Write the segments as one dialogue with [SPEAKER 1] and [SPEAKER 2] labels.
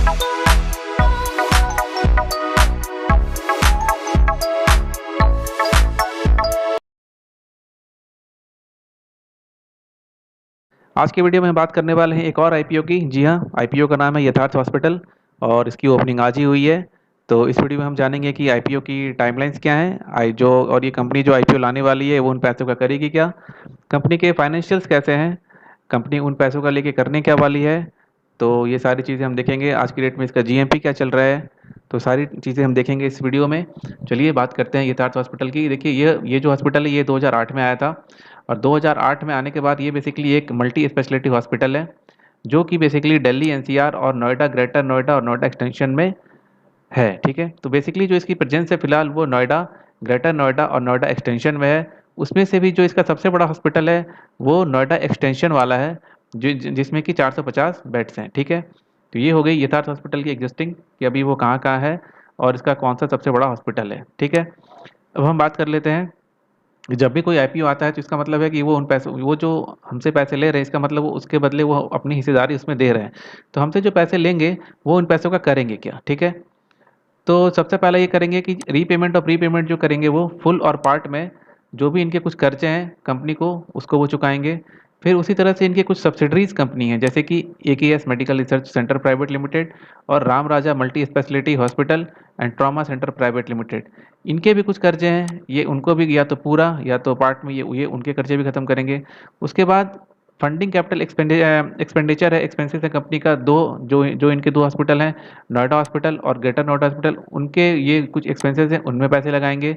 [SPEAKER 1] आज की वीडियो में हम बात करने वाले हैं एक और आईपीओ की। जी हाँ, आईपीओ का नाम है यथार्थ हॉस्पिटल और इसकी ओपनिंग आज ही हुई है। तो इस वीडियो में हम जानेंगे कि आईपीओ की टाइमलाइंस क्या हैं, आई जो और ये कंपनी जो आईपीओ लाने वाली है वो उन पैसों का करेगी क्या, कंपनी के फाइनेंशियल्स कैसे हैं, कंपनी उन पैसों का लेके करने क्या वाली है। तो ये सारी चीज़ें हम देखेंगे। आज की डेट में इसका जीएमपी क्या चल रहा है, तो सारी चीज़ें हम देखेंगे इस वीडियो में। चलिए बात करते हैं यथार्थ हॉस्पिटल की। देखिए ये जो हॉस्पिटल है ये 2008 में आया था और 2008 में आने के बाद ये बेसिकली एक मल्टी स्पेशलिटी हॉस्पिटल है जो कि बेसिकली दिल्ली एनसीआर और नोएडा, ग्रेटर नोएडा और नोएडा एक्सटेंशन में है। ठीक है, तो बेसिकली जो इसकी प्रेजेंस है फिलहाल वो नोएडा, ग्रेटर नोएडा और नोएडा एक्सटेंशन में है। उसमें से भी जो इसका सबसे बड़ा हॉस्पिटल है वो नोएडा एक्सटेंशन वाला है जिसमें कि 450 बेड्स हैं। ठीक है, तो ये हो गई यथार्थ हॉस्पिटल की एग्जिस्टिंग कि अभी वो कहाँ कहाँ है और इसका कौन सा सबसे बड़ा हॉस्पिटल है। ठीक है, अब हम बात कर लेते हैं। जब भी कोई आईपीओ आता है तो इसका मतलब है कि वो उन पैसों, वो जो हमसे पैसे ले रहे हैं, इसका मतलब वो उसके बदले वो अपनी हिस्सेदारी उसमें दे रहे हैं। तो हमसे जो पैसे लेंगे वो उन पैसों का करेंगे क्या। ठीक है, तो सबसे पहले ये करेंगे कि रीपेमेंट और प्रीपेमेंट जो करेंगे वो फुल और पार्ट में जो भी इनके कुछ कर्जे हैं कंपनी को उसको वो चुकाएंगे। फिर उसी तरह से इनके कुछ सब्सिडरीज कंपनी हैं जैसे कि AKS medical research centre private limited और Ram Raja multi speciality hospital and trauma centre private limited. इनके भी कुछ कर्जे हैं, ये उनको भी या तो पूरा या तो पार्ट में ये उनके कर्जे भी खत्म करेंगे। उसके बाद फंडिंग कैपिटल एक्सपेंडिचर है, एक्सपेंसेस है कंपनी का। दो जो जो इनके दो हॉस्पिटल हैं, नोएडा हॉस्पिटल और ग्रेटर नोएडा हॉस्पिटल, उनके ये कुछ एक्सपेंसेस हैं उनमें पैसे लगाएंगे।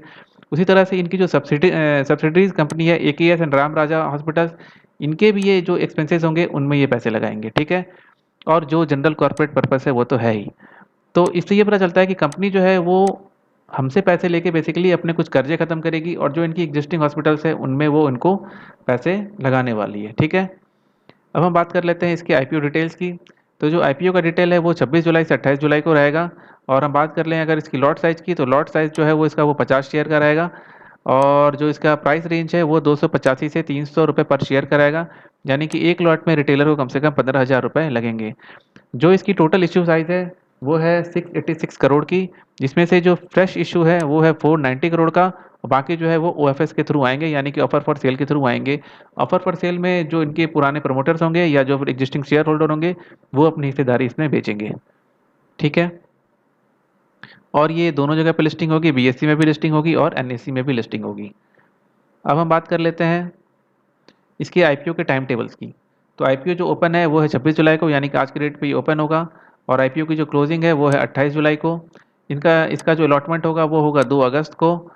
[SPEAKER 1] उसी तरह से इनकी जो सब्सिडीज कंपनी है AKS and Ram Raja hospital, इनके भी ये जो एक्सपेंसेस होंगे उनमें ये पैसे लगाएंगे। ठीक है, और जो जनरल कॉर्पोरेट पर्पस है वो तो है ही। तो इससे ये पता चलता है कि कंपनी जो है वो हमसे पैसे लेके बेसिकली अपने कुछ कर्जे खत्म करेगी और जो इनकी एग्जिस्टिंग हॉस्पिटल्स है उनमें वो इनको पैसे लगाने वाली है। ठीक है, अब हम बात कर लेते हैं इसके आईपीओ डिटेल्स की। तो जो आईपीओ का डिटेल है वो 26 जुलाई से 28 जुलाई को रहेगा। और हम बात कर लें अगर इसकी लॉट साइज़ की, तो लॉट साइज़ जो है वो इसका वो 50 शेयर का रहेगा और जो इसका प्राइस रेंज है वो 285 से 300 रुपये पर शेयर का रहेगा। यानी कि एक लॉट में रिटेलर को कम से कम 15,000 रुपये लगेंगे। जो इसकी टोटल इश्यू साइज़ है वो है 686 करोड़ की, जिसमें से जो फ्रेश इशू है वो है 490 करोड़ का और बाकी जो है वो ओएफएस के थ्रू आएंगे, यानी कि ऑफर फॉर सेल के थ्रू आएंगे। ऑफर फॉर सेल में जो इनके पुराने प्रमोटर्स होंगे या जो एग्जिस्टिंग शेयर होल्डर होंगे वो अपनी हिस्सेदारी इसमें बेचेंगे। ठीक है, और ये दोनों जगह पे लिस्टिंग होगी, बीएससी में भी लिस्टिंग होगी और एनएससी में भी लिस्टिंग होगी। अब हम बात कर लेते हैं इसके आईपीओ के टाइम टेबल्स की। तो आईपीओ जो ओपन है वो है 26 जुलाई को, यानी कि आज के डेट पे ये ओपन होगा। और आईपीओ की जो क्लोजिंग है वो है 28 जुलाई को। इसका जो अलॉटमेंट होगा वो होगा 2 अगस्त को।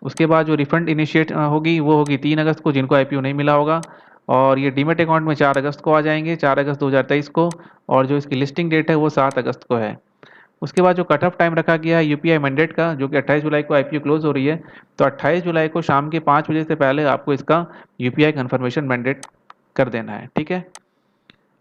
[SPEAKER 1] उसके बाद जो रिफंड इनिशिएट होगी वो होगी 3 अगस्त को, जिनको आईपीओ नहीं मिला होगा। और ये डीमेट अकाउंट में 4 अगस्त को आ जाएंगे, 4 अगस्त 2023 को। और जो इसकी लिस्टिंग डेट है वो 7 अगस्त को है। उसके बाद जो कट ऑफ टाइम रखा गया है यूपीआई मैंडेट का, जो कि 28 जुलाई को आईपीओ क्लोज हो रही है, तो 28 जुलाई को शाम के 5 बजे से पहले आपको इसका यूपीआई कन्फर्मेशन मैंडेट कर देना है। ठीक है,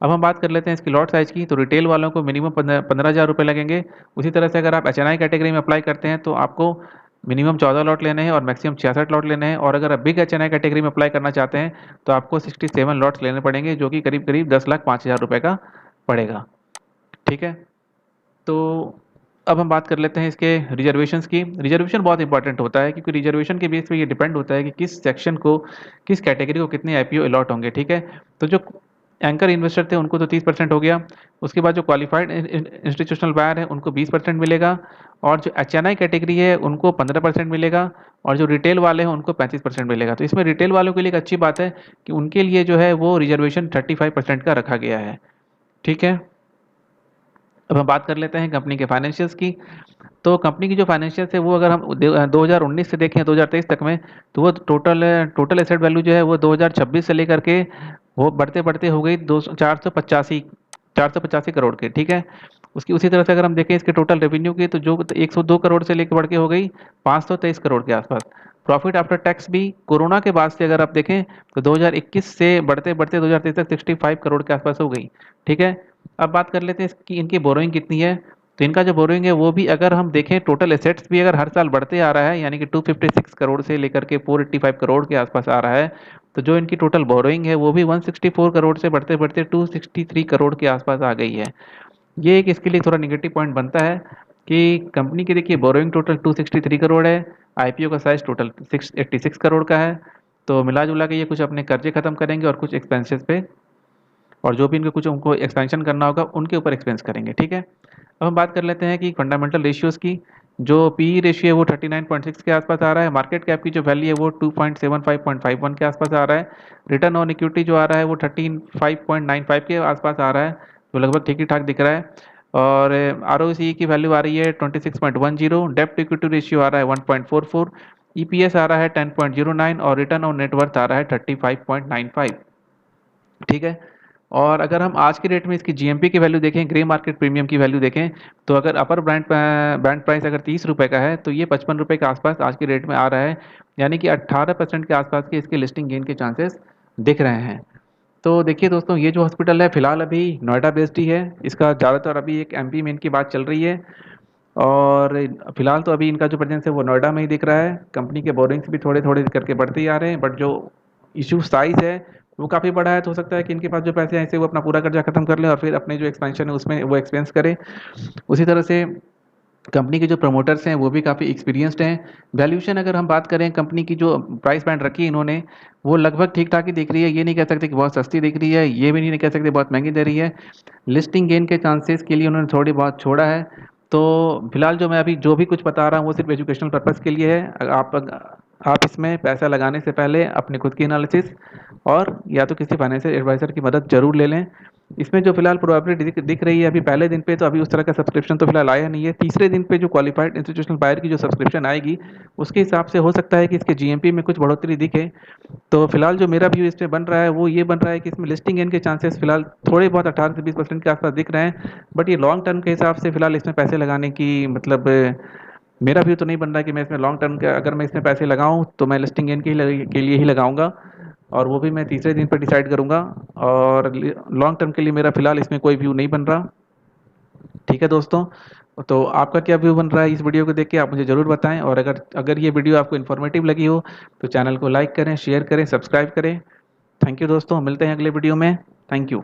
[SPEAKER 1] अब हम बात कर लेते हैं इसकी लॉट साइज़ की। तो रिटेल वालों को मिनिमम 15,000 रुपये लगेंगे। उसी तरह से अगर आप एचएनआई कैटेगरी में अप्लाई करते हैं तो आपको मिनिमम 14 लॉट लेने हैं और मैक्सिमम 66 लॉट लेने हैं। और अगर आप बिग एचएनआई कैटेगरी में अप्लाई करना चाहते हैं तो आपको 67 लॉट्स लेने पड़ेंगे, जो कि करीब करीब 10,05,000 रुपये का पड़ेगा। ठीक है, तो अब हम बात कर लेते हैं इसके रिजर्वेशंस की। रिजर्वेशन बहुत इंपॉर्टेंट होता है क्योंकि रिजर्वेशन के बेस पे ये डिपेंड होता है कि किस सेक्शन को, किस कैटेगरी को कितने आईपीओ अलॉट होंगे। ठीक है, तो जो एंकर इन्वेस्टर थे उनको तो 30% हो गया। उसके बाद जो क्वालिफाइड इंस्टीट्यूशनल बायर है उनको 20% मिलेगा। और जो एचएनआई कैटेगरी है उनको 15% मिलेगा। और जो रिटेल वाले हैं उनको 35% मिलेगा। तो इसमें रिटेल वालों के लिए एक अच्छी बात है कि उनके लिए जो है वो रिजर्वेशन 35% का रखा गया है। ठीक है, अब हम बात कर लेते हैं कंपनी के फाइनेंशियल्स की। तो कंपनी की जो फाइनेंशियल्स है वो अगर हम 2019 से देखें 2023 तक में, तो वो टोटल टोटल एसेट वैल्यू जो है वो 2026 से लेकर के वो बढ़ते बढ़ते हो गई 485 करोड़ के। ठीक है, उसकी उसी तरह से अगर हम देखें इसके टोटल रेवेन्यू की, तो जो 102 करोड़ से लेकर बढ़ के हो गई 523 करोड़ के आसपास। प्रॉफिट आफ्टर टैक्स भी कोरोना के बाद से अगर आप देखें तो 2021 से बढ़ते बढ़ते 2023 तक 65 करोड़ के आसपास हो गई। ठीक है, अब बात कर लेते हैं इसकी, इनकी बोरोइंग कितनी है। तो इनका जो बोरोइंग है वो भी अगर हम देखें, टोटल एसेट्स भी अगर हर साल बढ़ते आ रहा है, यानी कि 256 करोड़ से लेकर के 485 करोड़ के आसपास आ रहा है, तो जो इनकी टोटल बोरोइंग है वो भी 164 करोड़ से बढ़ते बढ़ते 263 करोड़ के आसपास आ गई है। ये एक इसके लिए थोड़ा नेगेटिव पॉइंट बनता है कि कंपनी की देखिए बोरोइंग टोटल 263 करोड़ है, आईपीओ का साइज टोटल 686 करोड़ का है। तो मिला जुला के ये कुछ अपने कर्जे खत्म करेंगे और कुछ एक्सपेंसेस पे, और जो भी इनको कुछ उनको एक्सपेंशन करना होगा उनके ऊपर एक्सपेंस करेंगे, ठीक है। अब हम बात कर लेते हैं कि फंडामेंटल रेशियोज़ की। जो पी रेशियो है वो 39.6 के आसपास आ रहा है, मार्केट कैप की जो वैल्यू है वो 2.75.51 के आसपास आ रहा है, रिटर्न ऑन इक्विटी जो आ रहा है वो 13.95 के आसपास आ रहा है, जो लगभग ठीक ही ठाक दिख रहा है। और आर की वैल्यू आ रही है 26.10, डेप्ट टू इक्विटी रेशियो आ रहा है 1.44, ईपीएस आ रहा है 10.09 और रिटर्न ऑन नेटवर्थ आ रहा है 35.95, ठीक है। और अगर हम आज की डेट में इसकी जीएमपी की वैल्यू देखें, ग्रे मार्केट प्रीमियम की वैल्यू देखें, तो अगर अपर बैंड प्राइस अगर 30 रुपये का है तो ये 55 रुपये के आसपास आज की डेट में आ रहा है, यानी कि 18% के आसपास के इसके लिस्टिंग गेन के चांसेस दिख रहे हैं। तो देखिए दोस्तों, ये जो हॉस्पिटल है फिलहाल अभी नोएडा बेस्ड ही है, इसका ज़्यादातर अभी एक एमपी में इनकी बात चल रही है, और फिलहाल तो अभी इनका जो प्रेजेंस है वो नोएडा में ही दिख रहा है। कंपनी के बोरिंग्स भी थोड़े थोड़े करके बढ़ते ही आ रहे हैं, बट जो इशू साइज़ है वो काफ़ी बड़ा है, तो हो सकता है कि इनके पास जो पैसे हैं इसे वो अपना पूरा कर्जा खत्म कर लें और फिर अपने जो एक्सपेंशन है उसमें वो एक्सपेंस करें। उसी तरह से कंपनी के जो प्रमोटर्स हैं वो भी काफ़ी एक्सपीरियंस्ड हैं। वैल्यूएशन अगर हम बात करें, कंपनी की जो प्राइस बैंड रखी है इन्होंने वो लगभग ठीक ठाक ही दिख रही है, ये नहीं कह सकते कि बहुत सस्ती दिख रही है, ये भी नहीं कह सकते बहुत महंगी दे रही है। लिस्टिंग गेन के चांसेस के लिए उन्होंने थोड़ी बहुत छोड़ा है। तो फिलहाल जो मैं अभी जो भी कुछ बता रहा हूँ वो सिर्फ एजुकेशनल पर्पज़ के लिए है। आप इसमें पैसा लगाने से पहले अपनी खुद की एनालिसिस और या तो किसी फाइनेंशियल एडवाइज़र की मदद ज़रूर ले लें। इसमें जो फिलहाल प्रोबेबिलिटी दिख रही है अभी पहले दिन पे, तो अभी उस तरह का सब्सक्रिप्शन तो फिलहाल आया नहीं है। तीसरे दिन पे जो क्वालिफाइड इंस्टीट्यूशनल बायर की जो सब्सक्रिप्शन आएगी उसके हिसाब से हो सकता है कि इसके जीएमपी में कुछ बढ़ोतरी दिखे। तो फिलहाल जो मेरा व्यू इस पे बन रहा है वो ये बन रहा है कि इसमें लिस्टिंग गेन के चांसेस फिलहाल थोड़े बहुत 18 से 20% के आसपास दिख रहे हैं, बट ये लॉन्ग टर्म के हिसाब से फिलहाल इसमें पैसे लगाने की मतलब मेरा व्यू तो नहीं बन रहा है कि मैं इसमें लॉन्ग टर्म के अगर मैं इसमें पैसे लगाऊं तो मैं लिस्टिंग गेन के लिए ही लगाऊंगा, और वो भी मैं तीसरे दिन पर डिसाइड करूंगा। और लॉन्ग टर्म के लिए मेरा फिलहाल इसमें कोई व्यू नहीं बन रहा, ठीक है दोस्तों। तो आपका क्या व्यू बन रहा है इस वीडियो को देख के, आप मुझे ज़रूर बताएं, और अगर अगर ये वीडियो आपको इन्फॉर्मेटिव लगी हो तो चैनल को लाइक करें, शेयर करें, सब्सक्राइब करें। थैंक यू दोस्तों, मिलते हैं अगले वीडियो में। Thank you.